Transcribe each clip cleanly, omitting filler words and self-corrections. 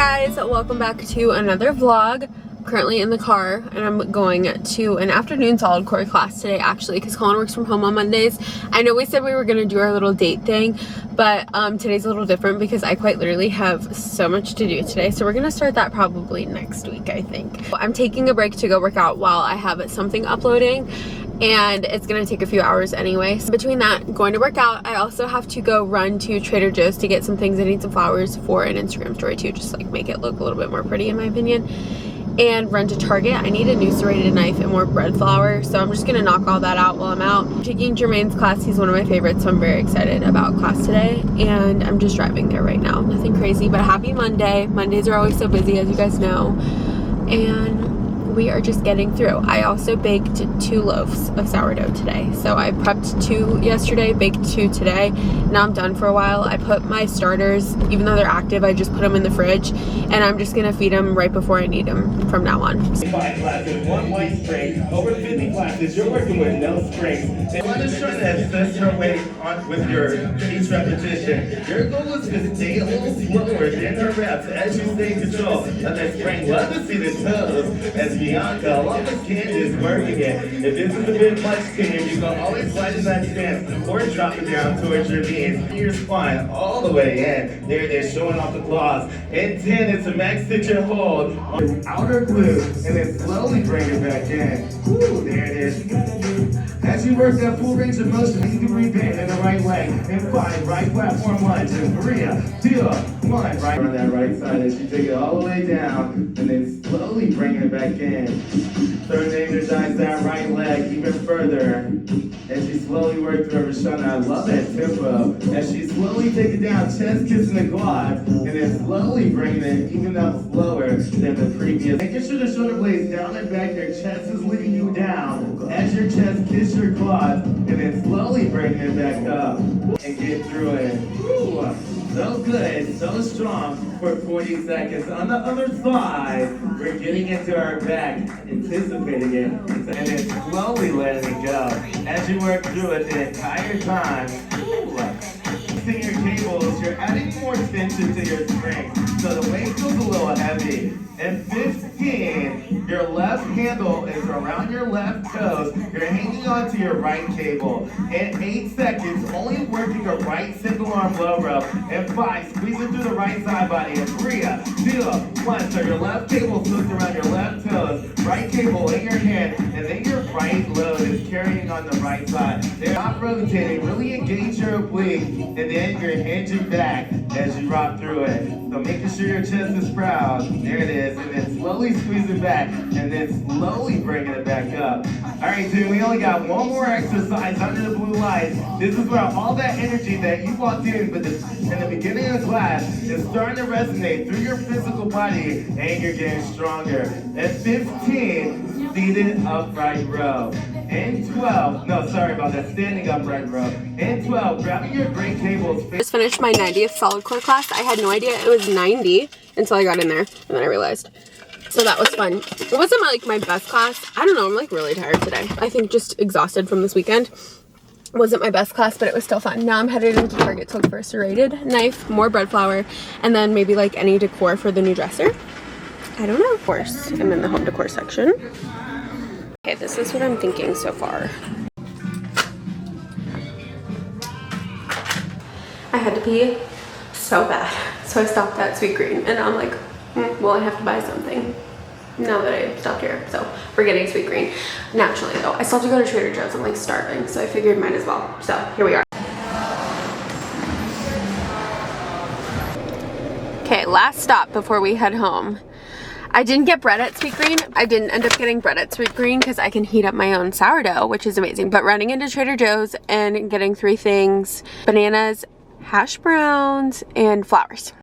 guys, welcome back to another vlog. Currently in the car, and I'm going to an afternoon Solidcore class today actually because Colin works from home on Mondays. I know we said we were going to do our little date thing, but today's a little different because I quite literally have so much to do today, so we're going to start that probably next week, I think. I'm taking a break to go work out while I have something uploading, and it's gonna take a few hours anyway. So between that, going to work out, I also have to go run to Trader Joe's to get some things. I need some flowers for an Instagram story too, just like make it look a little bit more pretty in my opinion. And run to Target. I need a new serrated knife and more bread flour, so I'm just gonna knock all that out while I'm out. I'm taking Jermaine's class. He's one of my favorites, so I'm very excited about class today, and I'm just driving there right now. Nothing crazy, but happy Monday. Mondays are always so busy, as you guys know, and we are just getting through. I also baked 2 loaves of sourdough today. So I prepped 2 yesterday, baked 2 today. Now I'm done for a while. I put my starters, even though they're active, I just put them in the fridge, and I'm just gonna feed them right before I need them from now on. 5 classes, 1 white spring, over 50 classes, you're working with no springs. And I'm just trying to assess your weight on with your each repetition. Your goal is to stay a little slower than her reps as you stay in control of that spring. Love to see the toes as Bianca, along with Candace, working it. If this is a bit much to you, you can always lighten that stance or drop it down towards your knees. Your spine all the way in. There it is, showing off the claws. And 10, it's a max stitcher hold on your outer glute, and then slowly bring it back in. Woo, there it is. As you work that full range of motion, you can rebend in the right leg. And 5, right platform lunge. And 3, 2, 1, right on that right side as you take it all the way down, and then slowly bring it back in. Start to energize that right leg even further as you slowly work through Rashana. I love that tempo. As you slowly take it down, chest kissing the quads, and then slowly bringing it even up slower than the previous. Making sure the shoulder blades down and back, your chest is leading you down as your chest kisses your quads, and then slowly bringing it back up and get through it. Woo. So good, so strong for 40 seconds. On the other side, we're getting into our back, anticipating it, and then slowly letting it go. As you work through it the entire time, in your cables, you're adding more tension to your spring, so the weight feels a little heavy. And 15, your left handle is around your left toes. You're hanging onto your right cable. And 8 seconds, only working a right single arm low row. And 5, squeezing through the right side body. And 3, 2, 1. So your left cable slips around your left toes, right cable in your hand, and then your right load is carrying on the right side. They're not rotating. Really engage your oblique, and then you're hinging back as you rock through it. So making sure your chest is proud. There it is. And then slowly squeeze it back, and then slowly bringing it back up. All right, dude, we only got one more exercise under the blue lights. This is where all that energy that you walked in, but in the beginning of the class is starting to resonate through your physical body, and you're getting stronger. At 15, seated upright row. And 12, no, sorry about that, standing upright row. And 12, grabbing your great cables. Just finished my 90th Solidcore class. I had no idea it was 90 until I got in there, and then I realized. So that was fun. It wasn't like my best class. I don't know, I'm like really tired today. I think just exhausted from this weekend. Wasn't my best class, but it was still fun. Now I'm headed into Target to look for a serrated knife, more bread flour, and then maybe like any decor for the new dresser. I don't know. Of course, I'm in the home decor section. Okay, this is what I'm thinking so far. I had to pee so bad, so I stopped at Sweet Green, and I'm like, well, I have to buy something now that I stopped here. So we're getting Sweet Green. Naturally though, I still have to go to Trader Joe's. I'm like starving, so I figured might as well. So here we are. Okay, last stop before we head home. I didn't get bread at Sweet Green. I didn't end up getting bread at Sweet Green because I can heat up my own sourdough, which is amazing. But running into Trader Joe's and getting 3 things: bananas, hash browns, and flowers.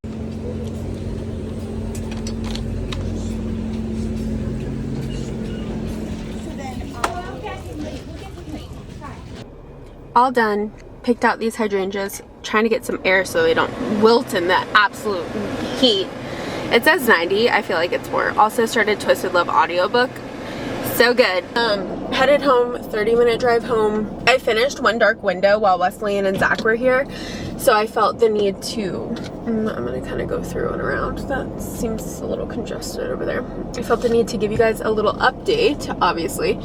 All done. Picked out these hydrangeas, trying to get some air so they don't wilt in the absolute heat. It says 90, I feel like it's more. Also started Twisted Love audiobook. So good. Headed home 30-minute drive home. I finished One Dark Window while Wesleyan and Zach were here, so I felt the need to, I'm gonna kind of go through and around. That seems a little congested over there. I felt the need to give you guys a little update, obviously.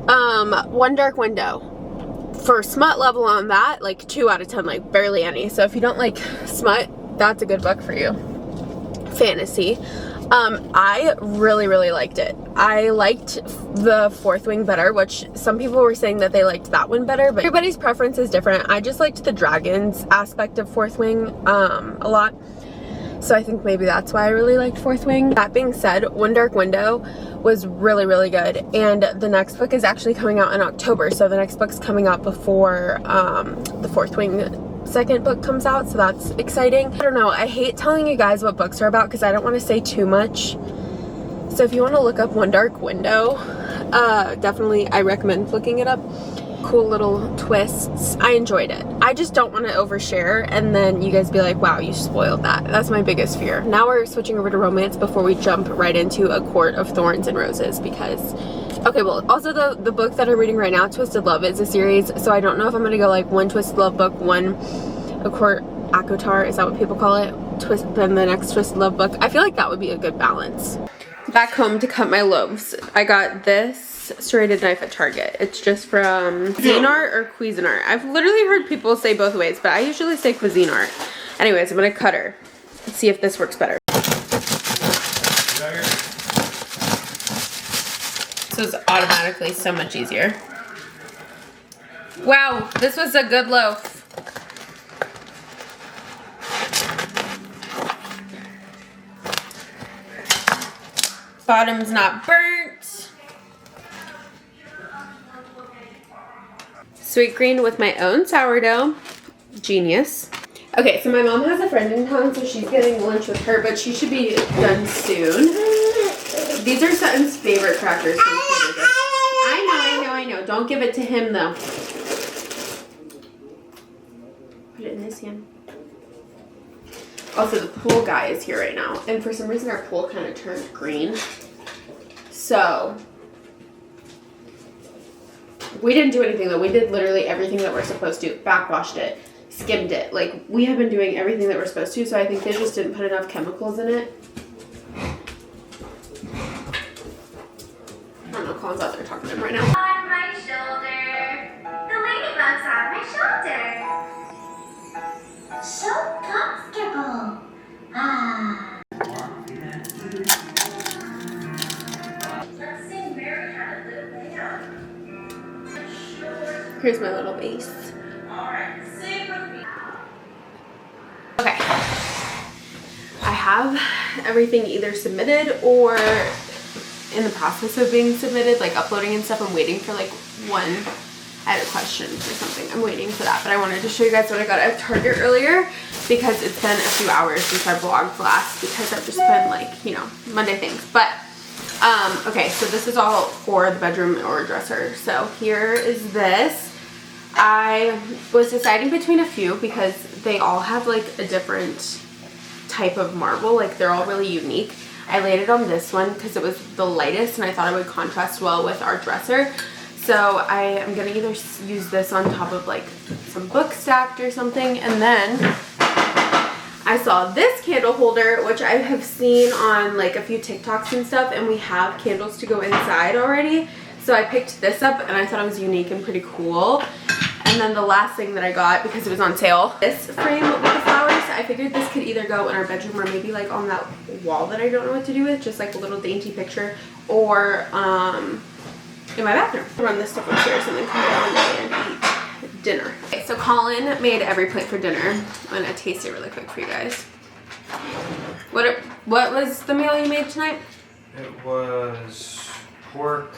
One Dark Window. For smut level on that, like 2 out of 10, like barely any. So if you don't like smut, that's a good book for you. Fantasy. I really liked it. I liked the Fourth Wing better, which some people were saying that they liked that one better, but everybody's preference is different. I just liked the dragons aspect of Fourth Wing a lot. So I think maybe that's why I really liked Fourth Wing. That being said, One Dark Window was really good, and the next book is actually coming out in October, so the next book's coming out before the Fourth Wing second book comes out, so that's exciting. I don't know, I hate telling you guys what books are about because I don't want to say too much. So if you want to look up One Dark Window, definitely I recommend looking it up. Cool little twists. I enjoyed it. I just don't want to overshare and then you guys be like, wow, you spoiled that. That's my biggest fear. Now we're switching over to romance before we jump right into A Court of Thorns and Roses because, okay, well, also the book that I'm reading right now, Twisted Love, is a series, so I don't know if I'm going to go like one Twisted Love book, one A Court Acotar, is that what people call it? Then the next Twisted Love book. I feel like that would be a good balance. Back home to cut my loaves. I got this serrated knife at Target. It's just from Cuisinart or Cuisinart. I've literally heard people say both ways, but I usually say Cuisinart. Anyways, I'm gonna cut her. Let's see if this works better. This is automatically so much easier. Wow, this was a good loaf. Bottom's not burnt. Sweet green with my own sourdough. Genius. Okay, so my mom has a friend in town, so she's getting lunch with her, but she should be done soon. These are Sutton's favorite crackers. I know. Don't give it to him, though. Put it in his hand. Also, the pool guy is here right now, and for some reason our pool kind of turned green. So, we didn't do anything though. We did literally everything that we're supposed to. Backwashed it, skimmed it. Like, we have been doing everything that we're supposed to, so I think they just didn't put enough chemicals in it. I don't know, Colin's out there talking to him right now. On my shoulder. The ladybug's on my shoulder. So comfortable. Ah. Let's sing Mary Had a Little Lamb. Here's my little base. Alright, sing with me. Okay. I have everything either submitted or in the process of being submitted, like uploading and stuff. I'm waiting for like one. I had a question for something. I'm waiting for that, but I wanted to show you guys what I got at Target earlier because it's been a few hours since I vlogged last because I've just been like, you know, Monday things. But okay, so this is all for the bedroom or dresser. So here is this. I was deciding between a few because they all have like a different type of marble. Like, they're all really unique. I laid it on this one because it was the lightest and I thought it would contrast well with our dresser. So I am going to either use this on top of like some books stacked or something. And then I saw this candle holder, which I have seen on like a few TikToks and stuff, and we have candles to go inside already. So I picked this up and I thought it was unique and pretty cool. And then the last thing that I got, because it was on sale, this frame with the flowers. I figured this could either go in our bedroom or maybe like on that wall that I don't know what to do with, just like a little dainty picture, or in my bathroom. I'll run this stuff upstairs and then come down and eat dinner. Okay, so Colin made every plate for dinner. I'm gonna taste it really quick for you guys. What was the meal you made tonight? It was pork.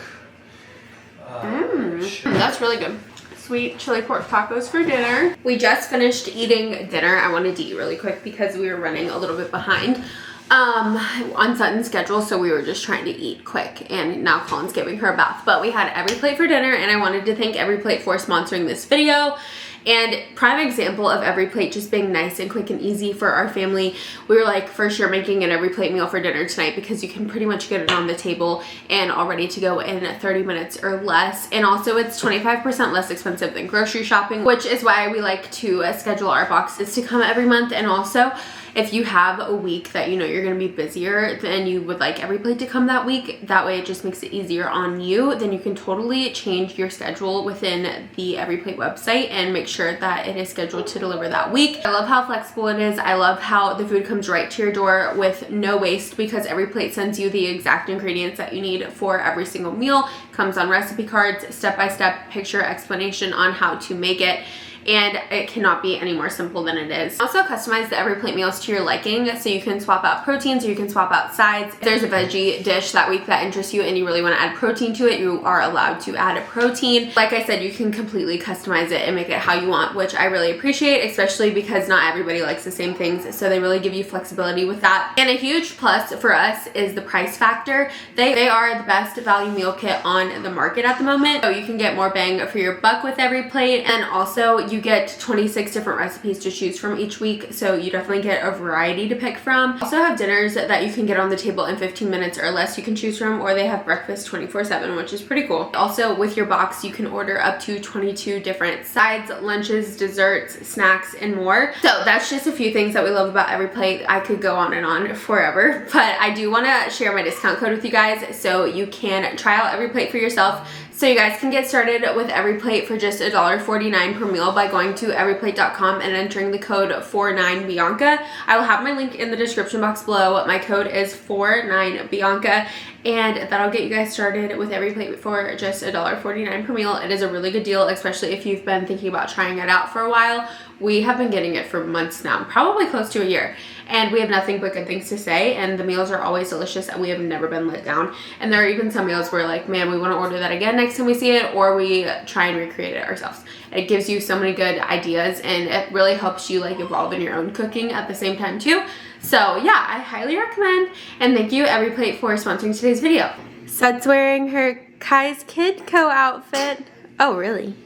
That's really good. Sweet chili pork tacos for dinner. We just finished eating dinner. I wanted to eat really quick because we were running a little bit behind on Sutton's schedule, so we were just trying to eat quick, and now Colin's giving her a bath. But we had every plate for dinner, and I wanted to thank Every Plate for sponsoring this video. And prime example of every plate just being nice and quick and easy for our family. We were like for sure making an every plate meal for dinner tonight because you can pretty much get it on the table and all ready to go in 30 minutes or less. And also it's 25% less expensive than grocery shopping, which is why we like to schedule our boxes to come every month. And also if you have a week that you know you're going to be busier and you would like every plate to come that week, that way it just makes it easier on you, then you can totally change your schedule within the Every Plate website and make sure that it is scheduled to deliver that week. I love how flexible it is. I love how the food comes right to your door with no waste because Every Plate sends you the exact ingredients that you need for every single meal. Comes on recipe cards, step-by-step picture explanation on how to make it. And it cannot be any more simple than it is. Also customize the Every Plate meals to your liking, so you can swap out proteins or you can swap out sides. If there's a veggie dish that week that interests you and you really want to add protein to it, you are allowed to add a protein. Like I said, you can completely customize it and make it how you want, which I really appreciate, especially because not everybody likes the same things, so they really give you flexibility with that. And a huge plus for us is the price factor. They are the best value meal kit on the market at the moment, so you can get more bang for your buck with Every Plate. And also you get 26 different recipes to choose from each week, so you definitely get a variety to pick from. Also have dinners that you can get on the table in 15 minutes or less you can choose from, or they have breakfast 24/7, which is pretty cool. Also with your box you can order up to 22 different sides, lunches, desserts, snacks, and more. So that's just a few things that we love about Every Plate. I could go on and on forever, but I do want to share my discount code with you guys so you can try out Every Plate for yourself. So you guys can get started with Every Plate for just $1.49 per meal by going to everyplate.com and entering the code 49Bianca. I will have my link in the description box below. My code is 49Bianca, and that'll get you guys started with Every Plate for just $1.49 per meal. It is a really good deal, especially if you've been thinking about trying it out for a while. We have been getting it for months now, probably close to a year, and we have nothing but good things to say, and the meals are always delicious and we have never been let down. And there are even some meals where like, man, we want to order that again next time we see it, or we try and recreate it ourselves. It gives you so many good ideas and it really helps you like evolve in your own cooking at the same time too. So yeah, I highly recommend, and thank you Every Plate for sponsoring today's video. Sud's wearing her Kai's Kidco outfit. Oh really?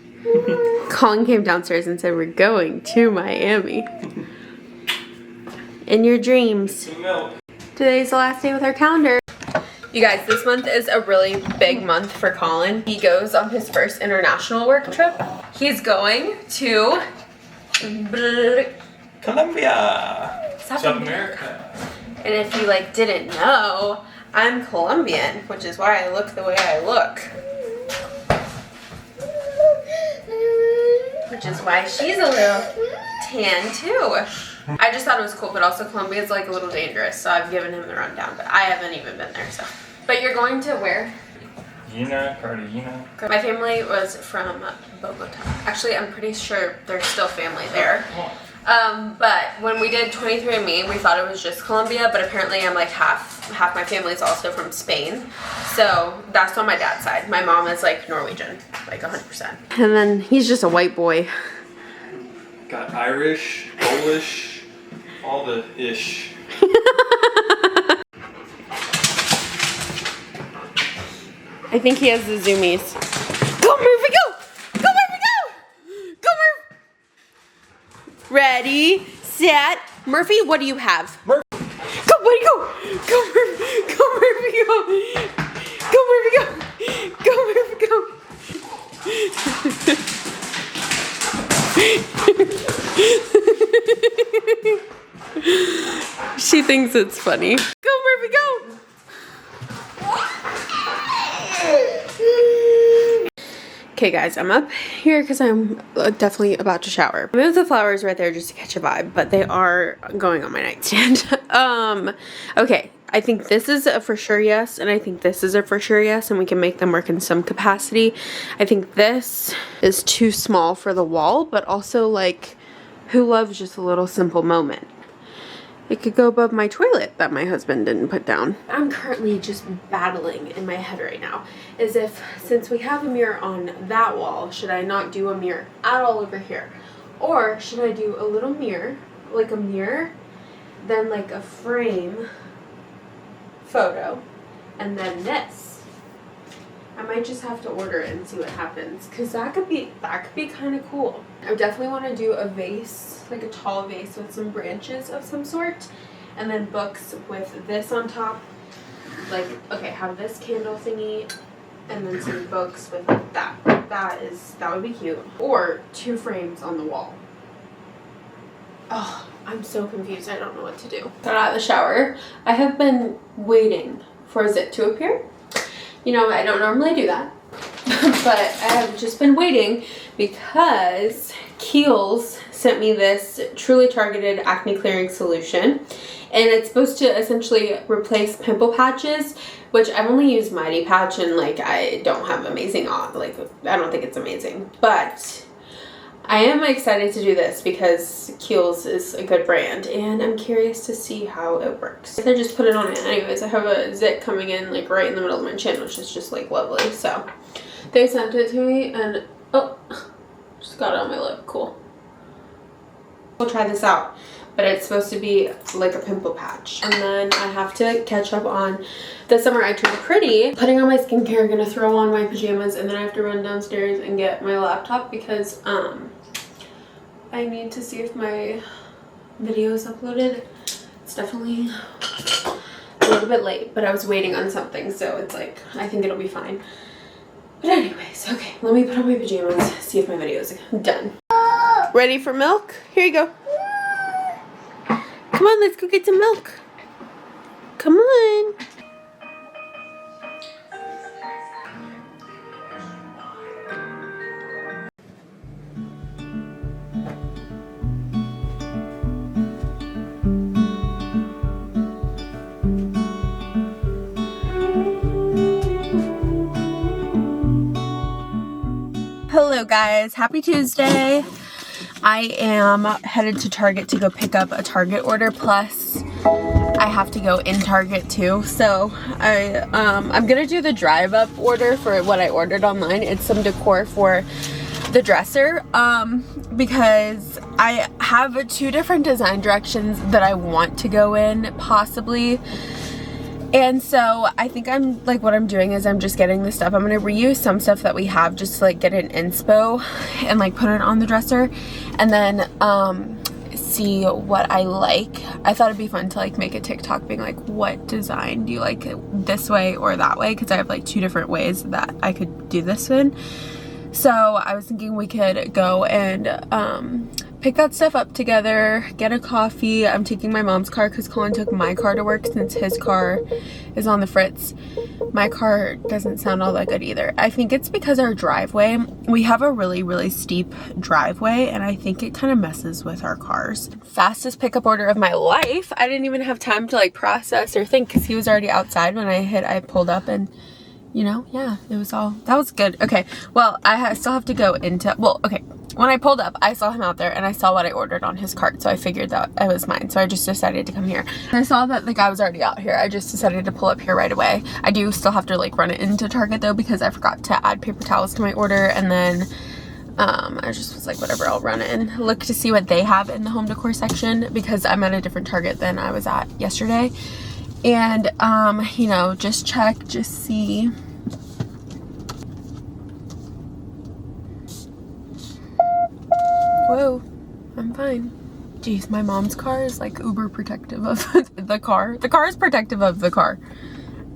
Colin came downstairs and said we're going to Miami. In your dreams. Today's the last day with our calendar. You guys, this month is a really big month for Colin. He goes on his first international work trip. He's going to Colombia. South America. And if you like didn't know, I'm Colombian, which is why I look the way I look. Which is why she's a little tan too. I just thought it was cool, but also Colombia is like a little dangerous, so I've given him the rundown, but I haven't even been there, so. But you're going to where? Cartagena. My family was from Bogota. Actually, I'm pretty sure there's still family there. But when we did 23andMe, we thought it was just Colombia, but apparently I'm like half my family is also from Spain. So that's on my dad's side. My mom is like Norwegian, like 100%. And then he's just a white boy. Got Irish, Polish, all the ish. I think he has the zoomies. Go Murphy, go! Go Murphy, go! Go Murphy! Ready, set, Murphy, what do you have? Murphy. Go, buddy, go! Go Murphy, go Murphy, go! Go Murphy, go! Go Murphy, go! She thinks it's funny. Go Murphy, go! Okay guys, I'm up here because I'm definitely about to shower. I moved the flowers right there just to catch a vibe, but they are going on my nightstand. Okay, I think this is a for sure yes, and I think this is a for sure yes, and we can make them work in some capacity. I think this is too small for the wall, but also like, who loves just a little simple moment? It could go above my toilet that my husband didn't put down. I'm currently just battling in my head right now, as if since we have a mirror on that wall, should I not do a mirror at all over here? Or should I do a little mirror, like a mirror, then like a frame photo, and then this. I might just have to order it and see what happens, because that could be kind of cool. I definitely want to do a vase, like a tall vase with some branches of some sort, and then books with this on top. Like, okay, have this candle thingy, and then some books with that. That would be cute. Or 2 frames on the wall. Oh, I'm so confused. I don't know what to do. Got out of the shower. I have been waiting for a zit to appear. You know, I don't normally do that. But I have just been waiting because Kiehl's sent me this truly targeted acne clearing solution. And it's supposed to essentially replace pimple patches, which I've only used Mighty Patch, and like I don't have amazing like I don't think it's amazing. But I am excited to do this because Kiehl's is a good brand, and I'm curious to see how it works. I just put it on it. Anyways, I have a zit coming in like right in the middle of my chin, which is just like lovely. So they sent it to me, and oh, just got it on my lip. Cool. We'll try this out. But it's supposed to be like a pimple patch. And then I have to catch up on the summer I turned pretty. Putting on my skincare, gonna throw on my pajamas, and then I have to run downstairs and get my laptop because I need to see if my video is uploaded. It's definitely a little bit late, but I was waiting on something, so it's like, I think it'll be fine. But anyways, okay, let me put on my pajamas, see if my video is done. Ready for milk? Here you go. Come on, let's go get some milk. Come on. Hello guys, happy Tuesday. I am headed to Target to go pick up a Target order, plus I have to go in Target too. So I'm gonna do the drive up order for what I ordered online. It's some decor for the dresser because I have 2 different design directions that I want to go in possibly. And so I think I'm like, what I'm doing is I'm just getting the stuff. I'm going to reuse some stuff that we have just to like get an inspo and like put it on the dresser, and then see what I like. I thought it'd be fun to like make a TikTok being like, what design do you like this way or that way? Because I have like 2 different ways that I could do this in. So I was thinking we could go and pick that stuff up together, get a coffee. I'm taking my mom's car because Colin took my car to work since his car is on the fritz. My car doesn't sound all that good either. I think it's because our driveway, we have a really steep driveway, and I think it kind of messes with our cars. Fastest pickup order of my life. I didn't even have time to like process or think because he was already outside when I pulled up, and you know, yeah, it was all, that was good. Okay, well, I still have to go into, well, okay. When I pulled up, I saw him out there and I saw what I ordered on his cart, so I figured that it was mine. So I just decided to come here. I saw that the guy was already out here. I just decided to pull up here right away. I do still have to like run it into Target though because I forgot to add paper towels to my order, and then I just was like, whatever, I'll run in. Look to see what they have in the home decor section because I'm at a different Target than I was at yesterday. And you know, just check, just see. Whoa, I'm fine. Jeez, my mom's car is like uber protective of the car. The car is protective of the car.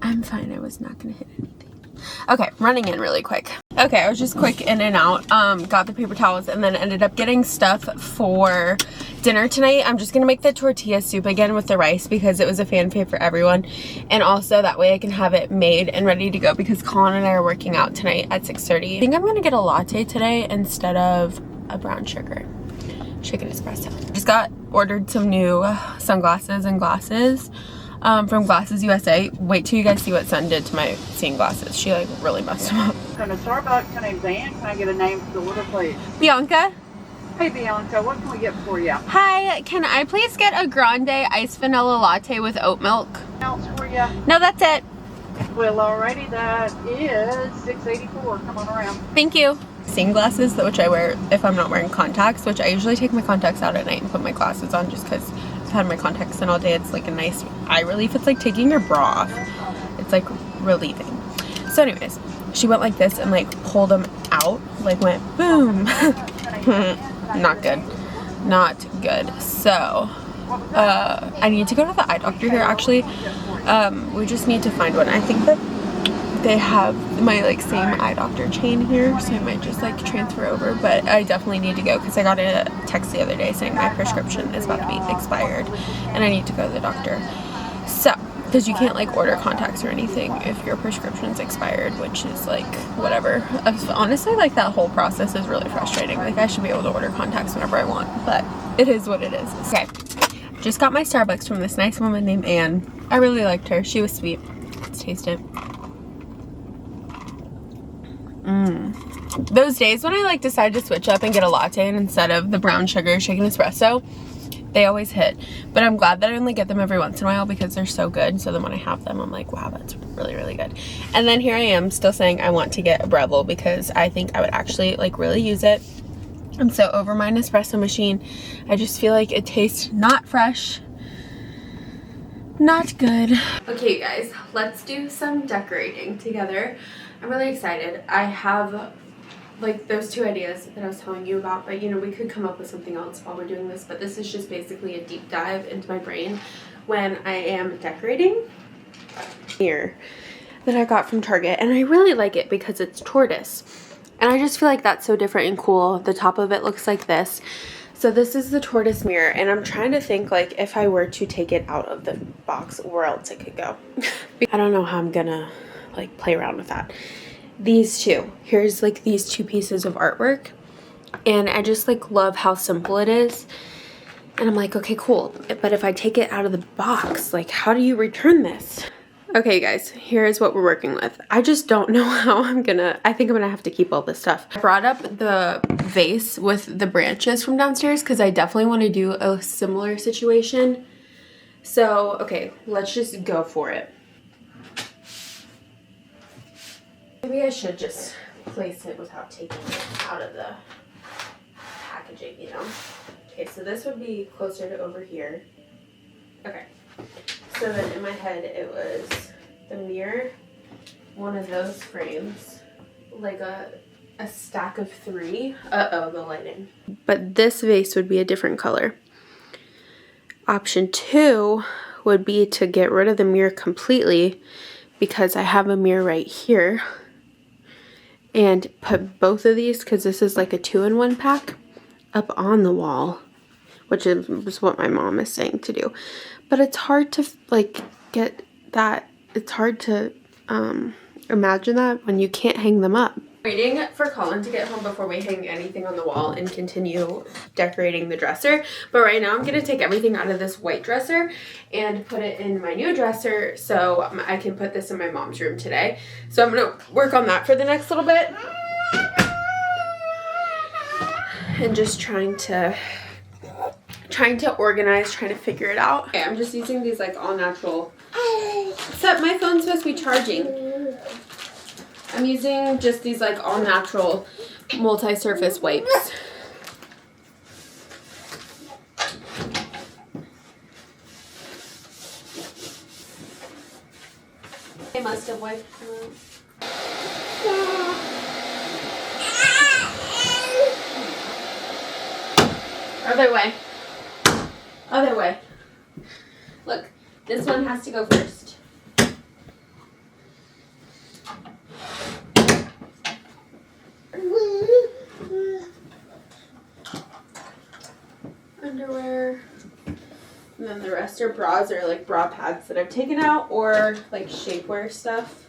I'm fine, I was not gonna hit anything. Okay, running in really quick. Okay, I was just quick in and out. Got the paper towels and then ended up getting stuff for dinner tonight. I'm just gonna make the tortilla soup again with the rice because it was a fan fave for everyone. And also that way I can have it made and ready to go because Colin and I are working out tonight at 6:30. I think I'm gonna get a latte today instead of a brown sugar chicken espresso. Just ordered some new sunglasses and glasses from Glasses USA. Wait till you guys see what Sun did to my seeing glasses. She like really messed them up. From the Starbucks, my name's Ann. Can I get a name for the order, please? Bianca. Hey Bianca, what can we get for you? Hi, can I please get a grande iced vanilla latte with oat milk? Else for you? No, that's it. Well, alrighty, that is $6.84. Come on around. Thank you. Seeing glasses, which I wear if I'm not wearing contacts, which I usually take my contacts out at night and put my glasses on just because I've had my contacts in all day. It's like a nice eye relief. It's like taking your bra off. It's like relieving. So anyways, she went like this and like pulled them out, like went boom. Not good. Not good. So I need to go to the eye doctor here actually. We just need to find one. I think that they have my like same eye doctor chain here, so I might just like transfer over, but I definitely need to go because I got a text the other day saying my prescription is about to be expired and I need to go to the doctor. So because you can't like order contacts or anything if your prescription's expired, which is like whatever. Honestly, like that whole process is really frustrating. Like I should be able to order contacts whenever I want, but it is what it is. Okay, just got my Starbucks from this nice woman named Anne. I really liked her. She was sweet. Let's taste it. Those days when I like decide to switch up and get a latte and instead of the brown sugar shaken espresso, they always hit. But I'm glad that I only get them every once in a while because they're so good. So then when I have them, I'm like, wow, that's really, really good. And then here I am still saying I want to get a Breville because I think I would actually like really use it. I'm so over my Nespresso machine. I just feel like it tastes not fresh. Not good. Okay, you guys, let's do some decorating together. I'm really excited. I have like those 2 ideas that I was telling you about, but you know, we could come up with something else while we're doing this, but this is just basically a deep dive into my brain when I am decorating. Here that I got from Target, and I really like it because it's tortoise, and I just feel like that's so different and cool. The top of it looks like this. So this is the tortoise mirror, and I'm trying to think like if I were to take it out of the box, where else it could go. I don't know how I'm gonna like play around with that. These two, here's like these 2 pieces of artwork, and I just like love how simple it is. And I'm like, okay, cool, but if I take it out of the box, like how do you return this? Okay guys, here's what we're working with. I just don't know how I think I'm gonna have to keep all this stuff. I brought up the vase with the branches from downstairs because I definitely want to do a similar situation. So, okay, let's just go for it. Maybe I should just place it without taking it out of the packaging, you know? Okay, so this would be closer to over here. Okay. So then in my head it was the mirror, one of those frames, like a stack of 3. Uh-oh, the lighting. But this vase would be a different color. Option 2 would be to get rid of the mirror completely because I have a mirror right here, and put both of these, because this is like a 2-in-1 pack, up on the wall, which is what my mom is saying to do. But it's hard to like get that, it's hard to imagine that when you can't hang them up. Waiting for Colin to get home before we hang anything on the wall and continue decorating the dresser. But right now I'm going to take everything out of this white dresser and put it in my new dresser so I can put this in my mom's room today. So I'm going to work on that for the next little bit. And just trying to organize, trying to figure it out. Okay, I'm just using these like all natural, except my phone's supposed to be charging. I'm using just these like all natural multi-surface wipes. They must have wiped them out. Other way. Other way. Look, this one has to go first. Underwear. And then the rest are bras or like bra pads that I've taken out, or like shapewear stuff.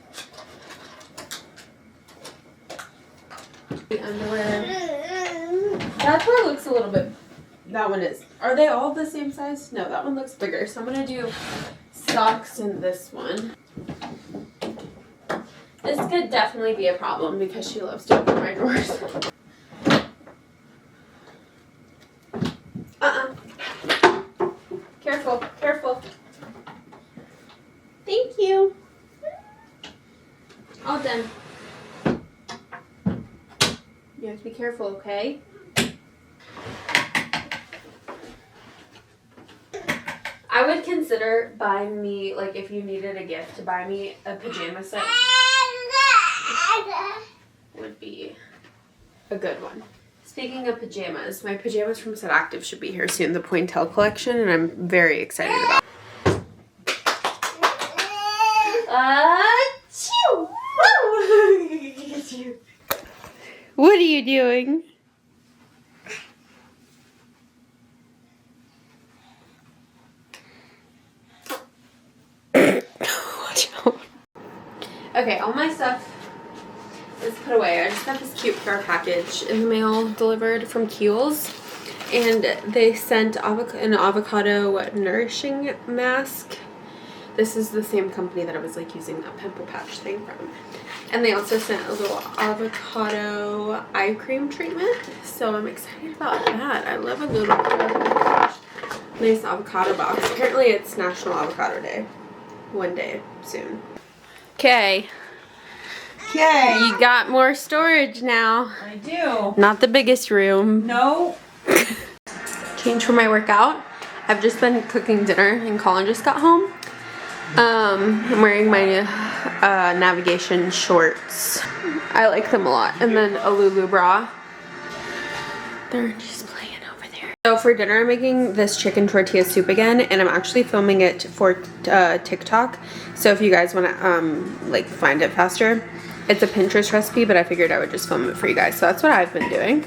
The underwear. That one looks a little bit, that one is. Are they all the same size? No, that one looks bigger. So I'm going to do socks in this one. This could definitely be a problem because she loves to open my drawers. Careful, careful. Thank you. All done. You have to be careful, okay? I would consider buying me, like if you needed a gift, to buy me a pajama set. would be a good one. Speaking of pajamas, my pajamas from Set Active should be here soon, the Pointel collection, and I'm very excited about it. What are you doing? Watch out. Okay, all my stuff is put away. I just got this cute PR package in the mail delivered from Kiehl's, and they sent an avocado nourishing mask. This is the same company that I was like using that pimple patch thing from. And they also sent a little avocado eye cream treatment, so I'm excited about that. I love a little nice avocado box. Apparently it's National Avocado Day. One day soon. Okay. Okay. You got more storage now. I do. Not the biggest room. No. Change for my workout. I've just been cooking dinner and Colin just got home. I'm wearing my navigation shorts. I like them a lot. And then a Lulu bra. They're just playing over there. So for dinner I'm making this chicken tortilla soup again, and I'm actually filming it for TikTok. So if you guys want to like find it faster, it's a Pinterest recipe, but I figured I would just film it for you guys. So that's what I've been doing.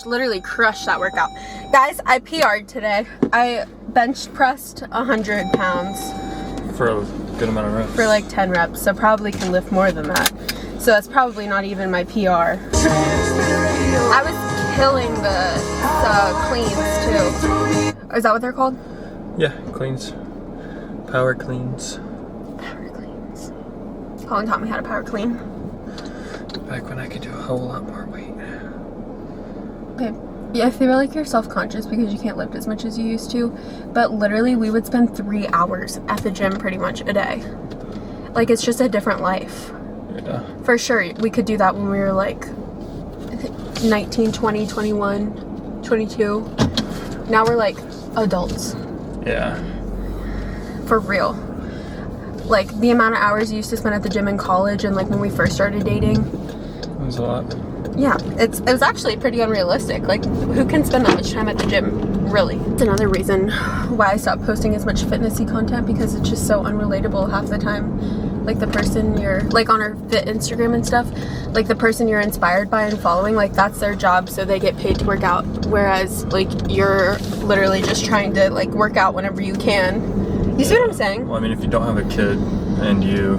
Literally crushed that workout. Guys, I PR'd today. I bench pressed 100 pounds. For a good amount of reps. For like 10 reps, so probably can lift more than that. So that's probably not even my PR. I was killing the cleans too. Is that what they're called? Yeah, cleans. Power cleans. Power cleans. Colin taught me how to power clean. Back when I could do a whole lot more weight. Babe, yeah, I feel like you're self-conscious because you can't lift as much as you used to, but literally we would spend 3 hours at the gym pretty much a day. Like, it's just a different life. Yeah. For sure, we could do that when we were like 19, 20, 21, 22. Now we're like adults. Yeah. For real. Like, the amount of hours you used to spend at the gym in college and like when we first started dating. It was a lot. Yeah, it was actually pretty unrealistic. Like, who can spend that much time at the gym, really? It's another reason why I stopped posting as much fitnessy content, because it's just so unrelatable half the time. Like, the person you're, like on our fit Instagram and stuff, like the person you're inspired by and following, like that's their job, so they get paid to work out. Whereas, like, you're literally just trying to like work out whenever you can. You see what I'm saying? Well, I mean, if you don't have a kid and you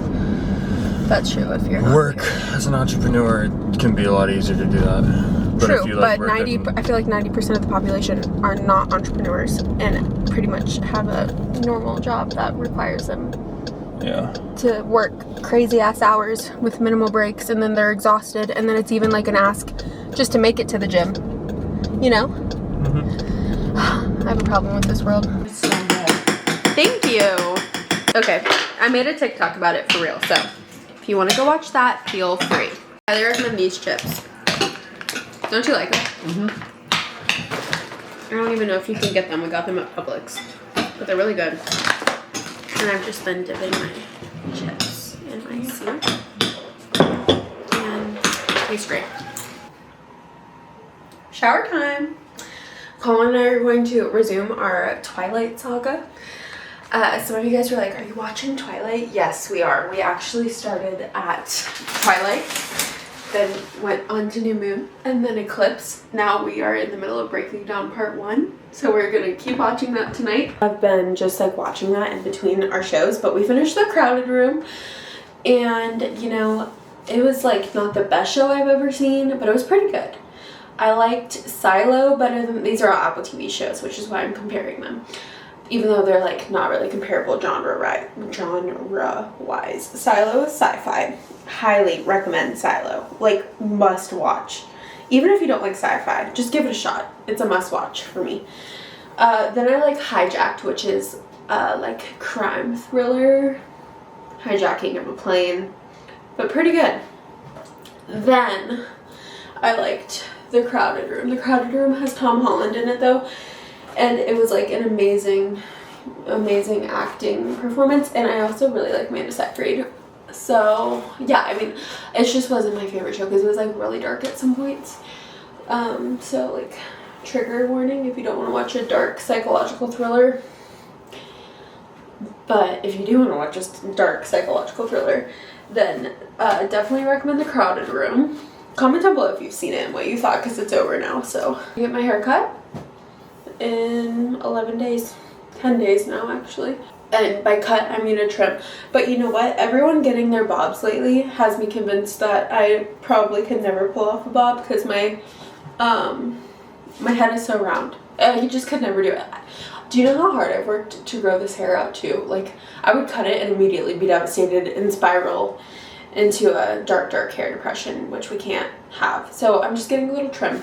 That's true. If you're work as an entrepreneur, it can be a lot easier to do that. But true, if you, like, but I feel like 90% of the population are not entrepreneurs and pretty much have a normal job that requires them to work crazy ass hours with minimal breaks, and then they're exhausted, and then it's even like an ask just to make it to the gym. You know? Mm-hmm. I have a problem with this world. Thank you. Okay, I made a TikTok about it for real, so if you want to go watch that, feel free. I highly recommend these chips. Don't you like them? Mm-hmm. I don't even know if you can get them. We got them at Publix, but they're really good. And I've just been dipping my chips in my soup, and it tastes great. Shower time. Colin and I are going to resume our Twilight saga. Some of you guys were like, are you watching Twilight? Yes, we are. We actually started at Twilight, then went on to New Moon, and then Eclipse. Now we are in the middle of breaking down part 1, so we're gonna keep watching that tonight. I've been just like watching that in between our shows, but we finished The Crowded Room, and you know, it was like not the best show I've ever seen, but it was pretty good. I liked Silo better than, these are all Apple TV shows, which is why I'm comparing them. Even though they're like not really comparable genre-wise. Silo is sci-fi. Highly recommend Silo. Like, must watch. Even if you don't like sci-fi, just give it a shot. It's a must watch for me. Then I like Hijacked, which is like crime thriller hijacking of a plane, but pretty good. Then I liked the Crowded Room. The Crowded Room has Tom Holland in it though, and it was like an amazing acting performance, and I also really like Amanda Seyfried. So yeah, I mean, it just wasn't my favorite show because it was like really dark at some points. So like, trigger warning if you don't want to watch a dark psychological thriller. But if you do want to watch a dark psychological thriller, then definitely recommend The Crowded Room. Comment down below if you've seen it and what you thought, because it's over now. So I get my hair cut in 11 days. 10 days now, actually. And by cut, I mean a trim. But you know what? Everyone getting their bobs lately has me convinced that I probably could never pull off a bob because my head is so round. You just could never do it. Do you know how hard I've worked to grow this hair out too? Like, I would cut it and immediately be devastated and spiral into a dark hair depression, which we can't have. So I'm just getting a little trim.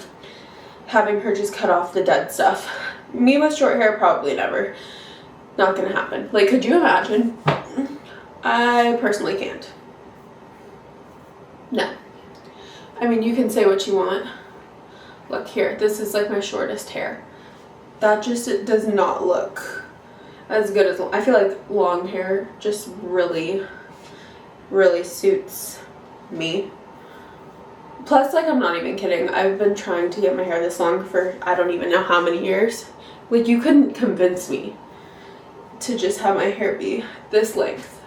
Having her just cut off the dead stuff. Me with short hair, probably never. Not gonna happen. Like, could you imagine? I personally can't. No. I mean, you can say what you want. Look here, this is like my shortest hair. That just, it does not look as good as, I feel like long hair just really suits me. Plus, like, I'm not even kidding, I've been trying to get my hair this long for I don't even know how many years. Like, you couldn't convince me to just have my hair be this length.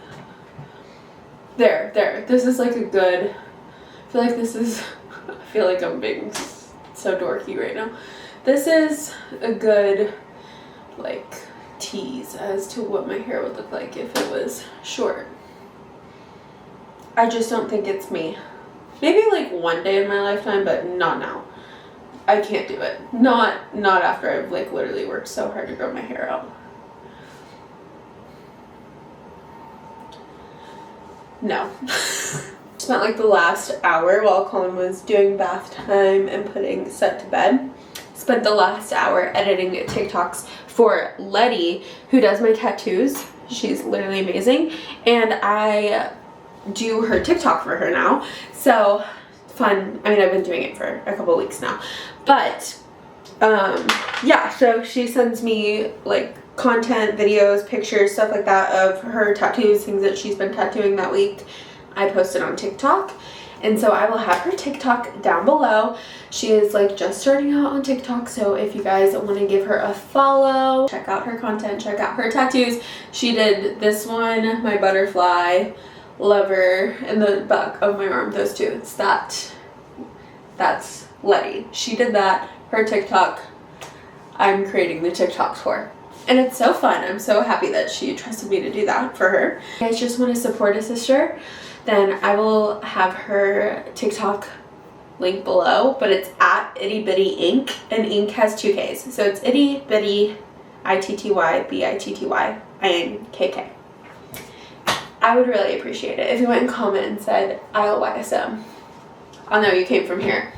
There. This is like a good, I feel like this is, I feel like I'm being so dorky right now. This is a good, like, tease as to what my hair would look like if it was short. I just don't think it's me. Maybe like one day in my lifetime, but not now. I can't do it. Not after I've like literally worked so hard to grow my hair out. No. Spent like the last hour while Colin was doing bath time and putting Set to bed. Spent the last hour editing TikToks for Letty, who does my tattoos. She's literally amazing. And I do her TikTok for her now. So fun. I mean, I've been doing it for a couple weeks now. But yeah, so she sends me like content, videos, pictures, stuff like that of her tattoos, things that she's been tattooing that week. I post it on TikTok. And so I will have her TikTok down below. She is like just starting out on TikTok, so if you guys want to give her a follow, check out her content, check out her tattoos. She did this one, my butterfly, lover, and the back of my arm, those two. It's that's Letty. She did that, her TikTok. I'm creating the TikToks for her. And it's so fun. I'm so happy that she trusted me to do that for her. If you guys just want to support a sister, then I will have her TikTok link below, but it's at Itty Bitty Ink, and Ink has 2 Ks. So it's Itty Bitty ITTYBITTYINKK. I would really appreciate it if you went and comment and said ILYSM. I'll know you came from here.